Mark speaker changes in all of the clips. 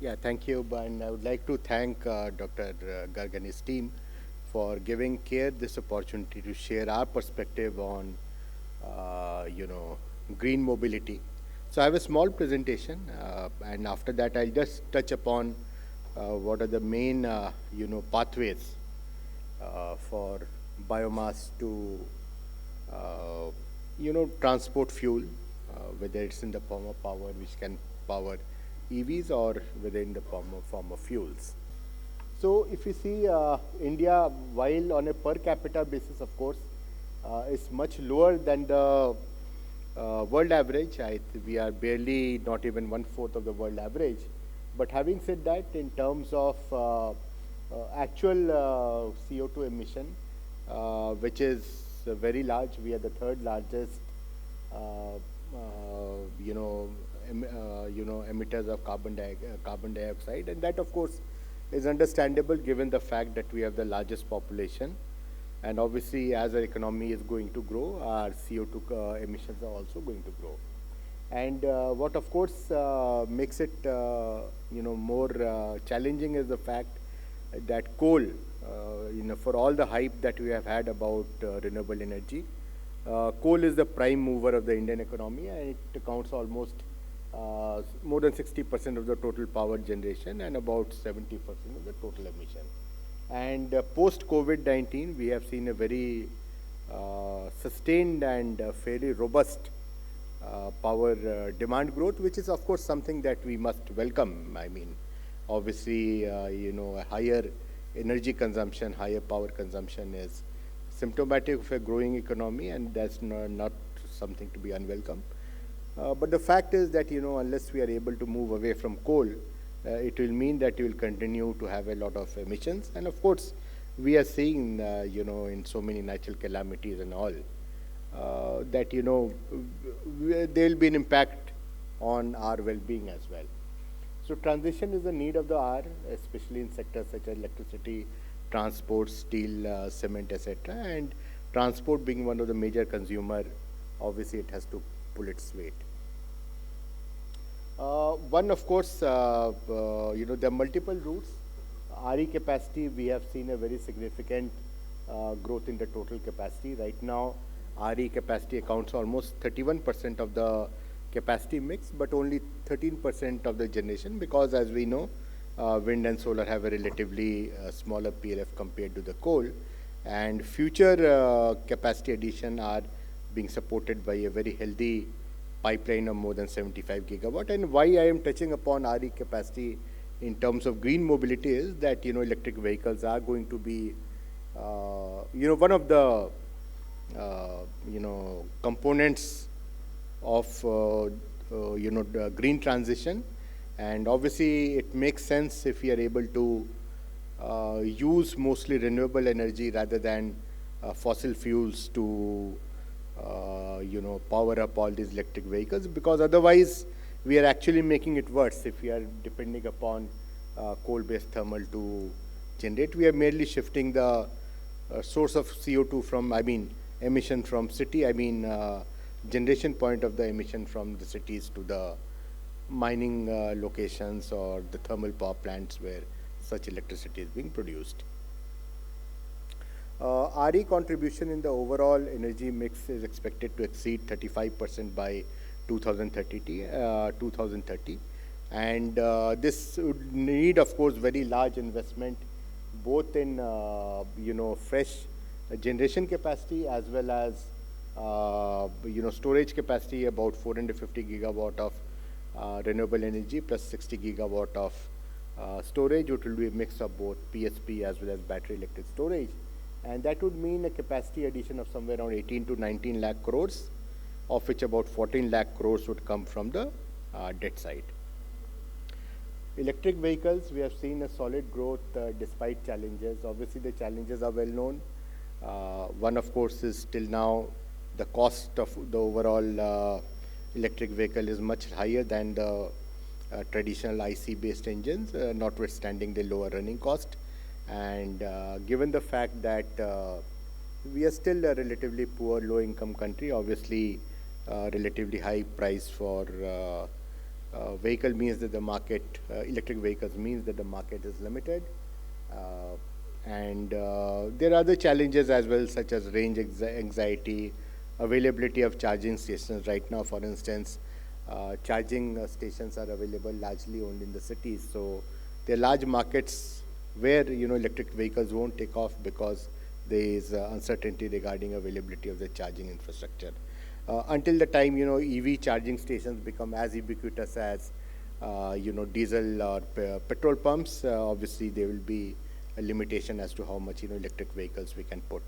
Speaker 1: Yeah, thank you. And I would like to thank Dr. Garg and his team for giving CARE this opportunity to share our perspective on, green mobility. So I have a small presentation, and after that I'll just touch upon what are the main, pathways for biomass to, uh, transport fuel, whether it's in the form of power, which can power EVs, or whether in the form of fuels. So if you see India, while on a per capita basis, of course, is much lower than the world average. We are barely not even one-fourth of the world average. But having said that, in terms of actual CO2 emission, which is very large, we are the third largest, uh, emitters of carbon dioxide, and that, of course, is understandable given the fact that we have the largest population, and obviously, as our economy is going to grow, our CO2 emissions are also going to grow. And what, of course, makes it more challenging is the fact that coal, for all the hype that we have had about renewable energy, coal is the prime mover of the Indian economy, and it accounts almost more than 60% of the total power generation and about 70% of the total emission. And post COVID-19, we have seen a very sustained and fairly robust power demand growth, which is, of course, something that we must welcome. I mean, obviously, a higher energy consumption, higher power consumption is symptomatic of a growing economy, and that's not something to be unwelcome. But the fact is that, unless we are able to move away from coal, it will mean that you will continue to have a lot of emissions. And of course, we are seeing, in so many natural calamities and all, that, there will be an impact on our well-being as well. So transition is a need of the hour, especially in sectors such as electricity, transport, steel, cement, etc. And transport being one of the major consumer, obviously it has to pull its weight. One, of course, there are multiple routes. RE capacity, we have seen a very significant growth in the total capacity. Right now, RE capacity accounts for almost 31% of the capacity mix, but only 13% of the generation, because as we know, wind and solar have a relatively smaller PLF compared to the coal. And future capacity addition are being supported by a very healthy pipeline of more than 75 gigawatt. And why I am touching upon RE capacity in terms of green mobility is that, electric vehicles are going to be, one of the, components of, the green transition. And obviously, it makes sense if we are able to use mostly renewable energy rather than fossil fuels to power up all these electric vehicles, because otherwise we are actually making it worse if we are depending upon coal-based thermal to generate. We are merely shifting the source of CO2 from, emission from city, generation point of the emission from the cities to the mining locations or the thermal power plants where such electricity is being produced. RE contribution in the overall energy mix is expected to exceed 35% by 2030, and this would need, of course, very large investment, both in fresh generation capacity as well as storage capacity, about 450 gigawatt of renewable energy plus 60 gigawatt of storage. It will be a mix of both PSP as well as battery electric storage. And that would mean a capacity addition of somewhere around 18 to 19 lakh crores, of which about 14 lakh crores would come from the debt side. Electric vehicles, we have seen a solid growth despite challenges. Obviously, the challenges are well known. One, of course, is till now the cost of the overall electric vehicle is much higher than the traditional IC-based engines, notwithstanding the lower running cost. And given the fact that we are still a relatively poor, low-income country, obviously relatively high price for vehicle means that the market, electric vehicles means that the market is limited. And there are other challenges as well, such as range anxiety, availability of charging stations. Right now, for instance, charging stations are available largely only in the cities. So there are large markets where electric vehicles won't take off because there is uncertainty regarding availability of the charging infrastructure. Until the time EV charging stations become as ubiquitous as diesel or petrol pumps, obviously there will be a limitation as to how much electric vehicles we can put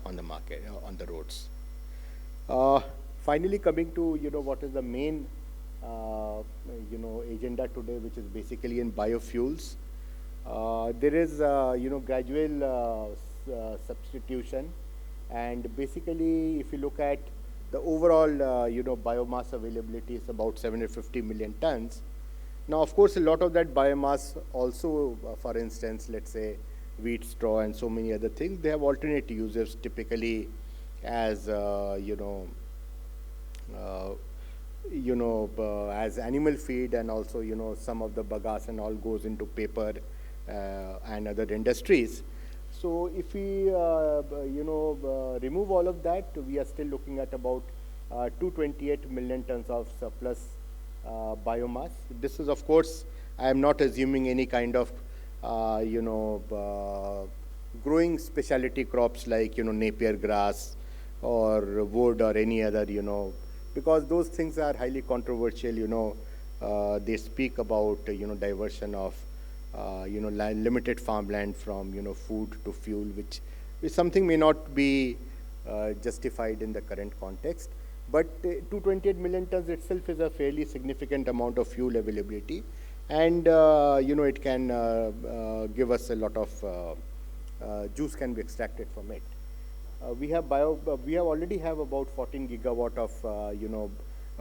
Speaker 1: on the market, on the roads. Finally, coming to what is the main agenda today, which is basically in biofuels. There is gradual substitution, and basically if you look at the overall biomass availability is about 750 million tons. Now, of course, a lot of that biomass also, for instance, let's say wheat straw and so many other things, they have alternate uses, typically as as animal feed, and also some of the bagasse and all goes into paper and other industries. So if we remove all of that, we are still looking at about 228 million tons of surplus biomass. This is, of course, I am not assuming any kind of growing specialty crops like Napier grass or wood or any other because those things are highly controversial. They speak about diversion of limited farmland from food to fuel, which something may not be justified in the current context. But 228 million tons itself is a fairly significant amount of fuel availability, and it can give us a lot of juice can be extracted from it. We already have about 14 gigawatt of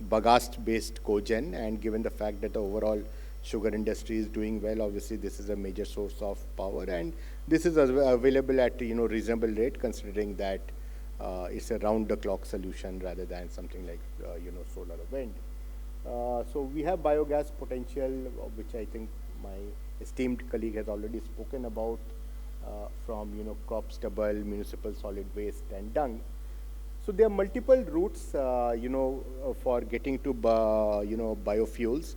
Speaker 1: bagasse-based cogen, and given the fact that the overall sugar industry is doing well, obviously this is a major source of power, and this is available at reasonable rate, considering that it's a round-the-clock solution rather than something like solar or wind. So we have biogas potential, which I think my esteemed colleague has already spoken about, from crop stubble, municipal solid waste, and dung. So there are multiple routes, for getting to biofuels.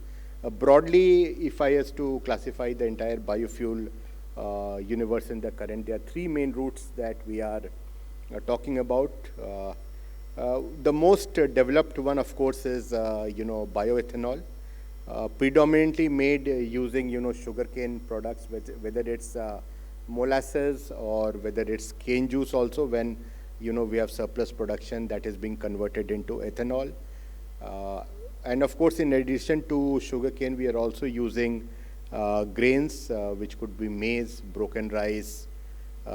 Speaker 1: Broadly, if I was to classify the entire biofuel universe in the current, there are three main routes that we are talking about. The most developed one, of course, is bioethanol, predominantly made using sugarcane products, whether it's molasses or whether it's cane juice. Also, when we have surplus production, that is being converted into ethanol. And of course, in addition to sugarcane, we are also using grains, which could be maize, broken rice,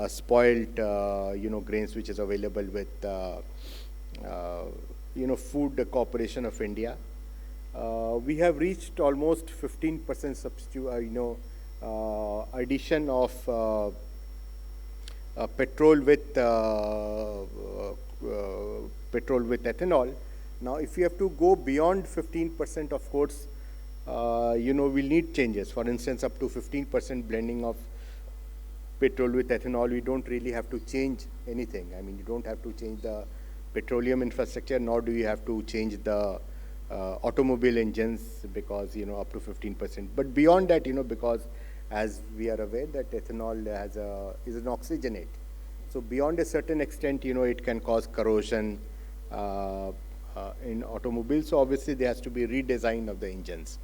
Speaker 1: spoiled grains, which is available with Food Corporation of India. We have reached almost 15% addition of petrol with ethanol. Now, if you have to go beyond 15%, of course, we'll need changes. For instance, up to 15% blending of petrol with ethanol, we don't really have to change anything. I mean, you don't have to change the petroleum infrastructure, nor do you have to change the automobile engines, because, up to 15%. But beyond that, because as we are aware that ethanol is an oxygenate. So beyond a certain extent, it can cause corrosion in automobiles. So obviously there has to be redesign of the engines.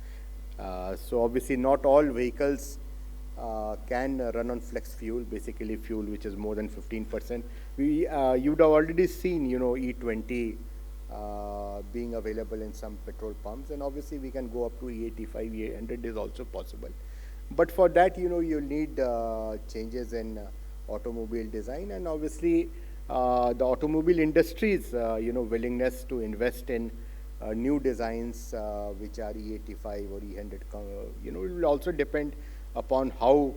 Speaker 1: So obviously not all vehicles can run on flex fuel, basically fuel which is more than 15%. You'd have already seen, E20 being available in some petrol pumps, and obviously we can go up to E85, E100 is also possible. But for that, you'll need changes in automobile design, and obviously the automobile industry's willingness to invest in new designs which are E85 or E100, it will also depend upon how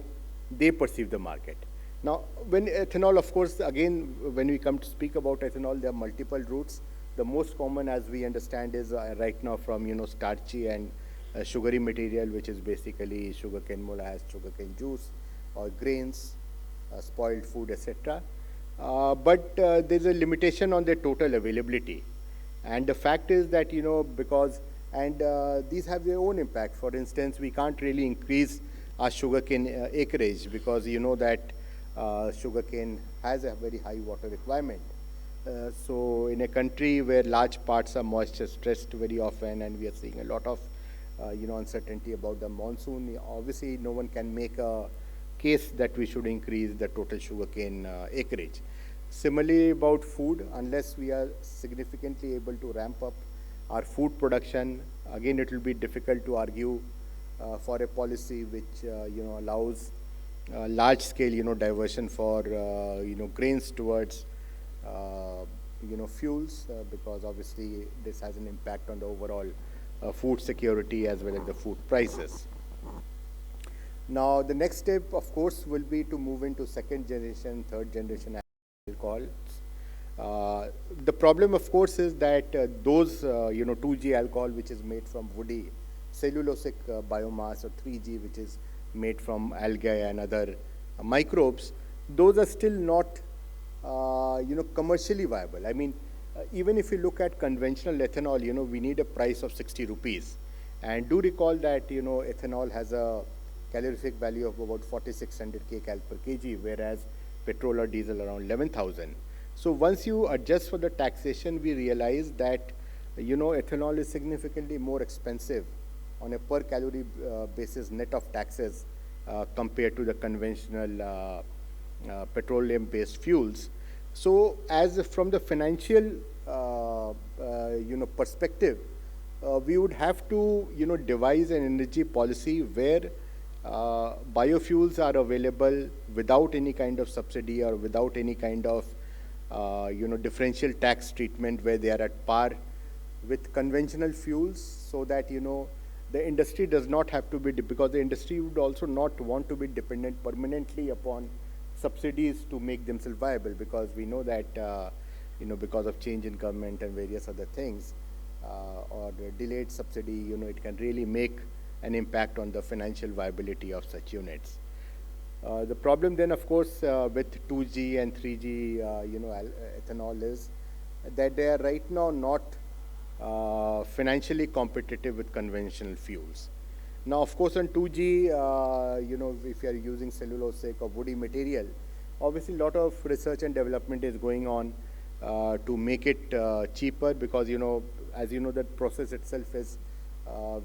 Speaker 1: they perceive the market. Now, when ethanol, of course, again, when we come to speak about ethanol, there are multiple routes. The most common, as we understand, is right now from starchy and sugary material, which is basically sugarcane molasses, sugarcane juice, or grains, spoiled food, etc. But there's a limitation on their total availability. And the fact is that, because, and these have their own impact. For instance, we can't really increase our sugarcane acreage because that sugarcane has a very high water requirement. So in a country where large parts are moisture stressed very often, and we are seeing a lot of uncertainty about the monsoon, obviously no one can make a case that we should increase the total sugarcane acreage. Similarly, about food, unless we are significantly able to ramp up our food production, again it will be difficult to argue for a policy which allows large scale diversion for grains towards fuels, because obviously this has an impact on the overall food security as well as the food prices. Now, the next step, of course, will be to move into second generation, third generation alcohols. The problem, of course, is that those 2G alcohol, which is made from woody cellulosic biomass, or 3G, which is made from algae and other microbes, those are still not commercially viable. I mean, even if you look at conventional ethanol, we need a price of 60 rupees. And do recall that, ethanol has a calorific value of about 4,600 kcal per kg, whereas petrol or diesel around 11,000. So once you adjust for the taxation, we realize that, ethanol is significantly more expensive on a per calorie basis net of taxes compared to the conventional petroleum-based fuels. So, as from the financial, perspective, we would have to, devise an energy policy where biofuels are available without any kind of subsidy or without any kind of, differential tax treatment, where they are at par with conventional fuels, so that, the industry does not have to be, because the industry would also not want to be dependent permanently upon subsidies to make themselves viable, because we know that, because of change in government and various other things, or the delayed subsidy, it can really make an impact on the financial viability of such units. The problem then, of course, with 2G and 3G, ethanol is that they are right now not financially competitive with conventional fuels. Now, of course, on 2G, if you are using cellulosic or woody material, obviously a lot of research and development is going on to make it cheaper, because, as you know, that process itself is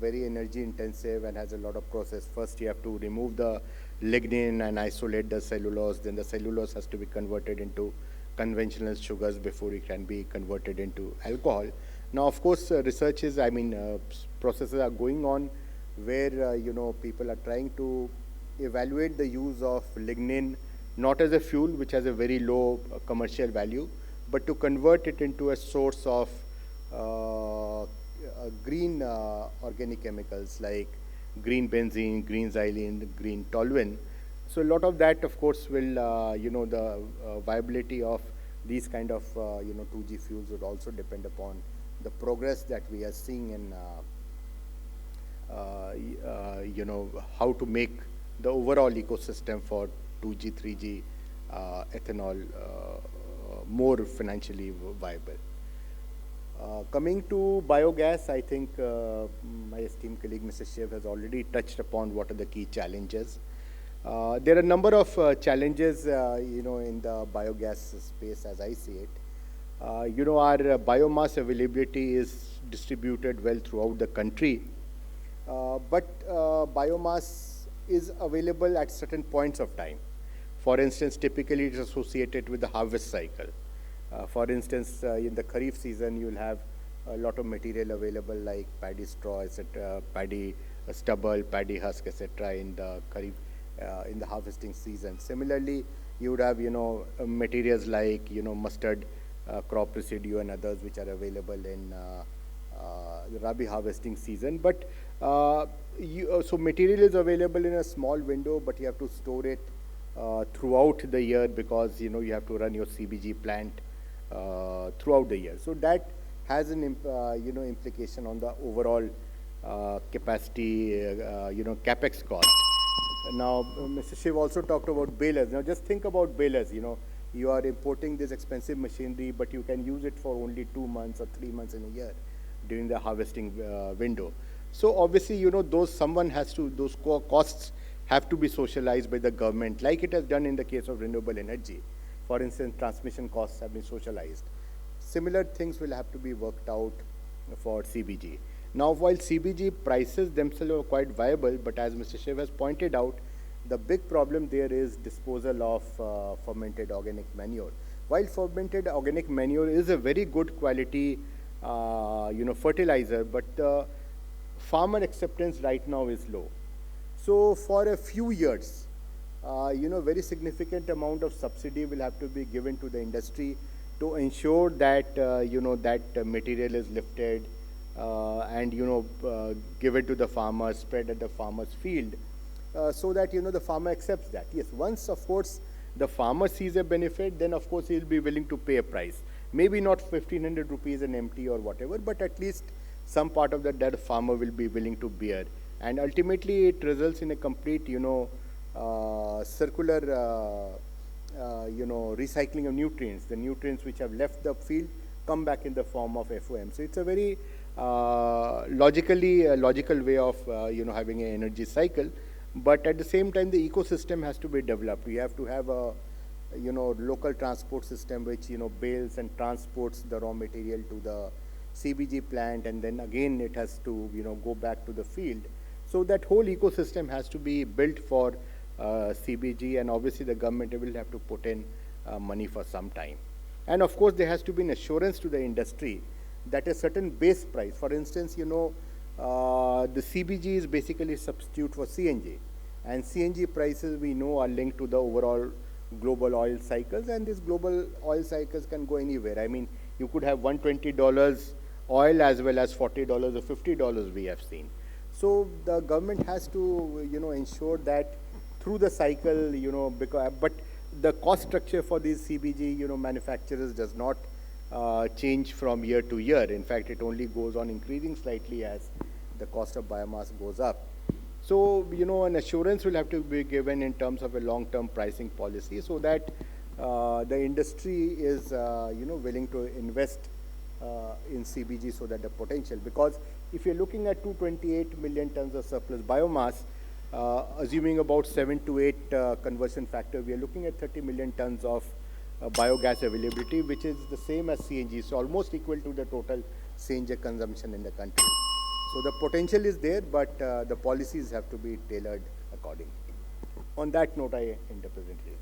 Speaker 1: very energy intensive and has a lot of process. First, you have to remove the lignin and isolate the cellulose. Then the cellulose has to be converted into conventional sugars before it can be converted into alcohol. Now, of course, research is, processes are going on where, people are trying to evaluate the use of lignin, not as a fuel, which has a very low commercial value, but to convert it into a source of green organic chemicals like green benzene, green xylene, green toluene. So a lot of that, of course, will, the viability of these kind of, 2G fuels would also depend upon the progress that we are seeing in, how to make the overall ecosystem for 2G, 3G ethanol more financially viable. Coming to biogas, I think my esteemed colleague, Mr. Shiv, has already touched upon what are the key challenges. There are a number of challenges, in the biogas space as I see it. Our biomass availability is distributed well throughout the country, but biomass is available at certain points of time. For instance, typically it is associated with the harvest cycle. For instance, in the Kharif season, you will have a lot of material available like paddy straw, etc., paddy stubble, paddy husk, etc., in the Kharif, in the harvesting season. Similarly, you would have, materials like, mustard, crop residue and others which are available in the Rabi harvesting season. But so material is available in a small window, but you have to store it throughout the year, because, you have to run your CBG plant throughout the year. So that has an implication on the overall capacity, capex cost. Now, Mr. Shiv also talked about balers. Now, just think about balers. You are importing this expensive machinery, but you can use it for only 2 months or 3 months in a year during the harvesting window. So obviously, those costs have to be socialized by the government, like it has done in the case of renewable energy. For instance, transmission costs have been socialized. Similar things will have to be worked out for CBG. Now, while CBG prices themselves are quite viable, but as Mr. Shiv has pointed out, the big problem there is disposal of fermented organic manure. While fermented organic manure is a very good quality, fertilizer, but the farmer acceptance right now is low. So for a few years, very significant amount of subsidy will have to be given to the industry to ensure that, that material is lifted and, give it to the farmer, spread at the farmer's field, so that, the farmer accepts that. Yes, once, of course, the farmer sees a benefit, then, of course, he'll be willing to pay a price. Maybe not 1,500 rupees an MT or whatever, but at least some part of that the farmer will be willing to bear. And ultimately, it results in a complete, circular, recycling of nutrients. The nutrients which have left the field come back in the form of FOM. So it's a very logical way of, having an energy cycle. But at the same time, the ecosystem has to be developed. We have to have a, local transport system which, bales and transports the raw material to the CBG plant, and then again it has to, go back to the field. So that whole ecosystem has to be built for CBG, and obviously the government will have to put in money for some time. And of course, there has to be an assurance to the industry that a certain base price, for instance, the CBG is basically a substitute for CNG. And CNG prices, we know, are linked to the overall global oil cycles, and these global oil cycles can go anywhere. I mean, you could have $120 oil as well as $40 or $50 we have seen. So the government has to, ensure that through the cycle, but the cost structure for these CBG, manufacturers does not change from year to year. In fact, it only goes on increasing slightly as the cost of biomass goes up. So, an assurance will have to be given in terms of a long-term pricing policy, so that the industry is, willing to invest in CBG, so that the potential, because if you're looking at 228 million tons of surplus biomass, assuming about 7 to 8 conversion factor, we are looking at 30 million tons of biogas availability, which is the same as CNG, so almost equal to the total CNG consumption in the country. So the potential is there, but the policies have to be tailored accordingly. On that note, I end the presentation.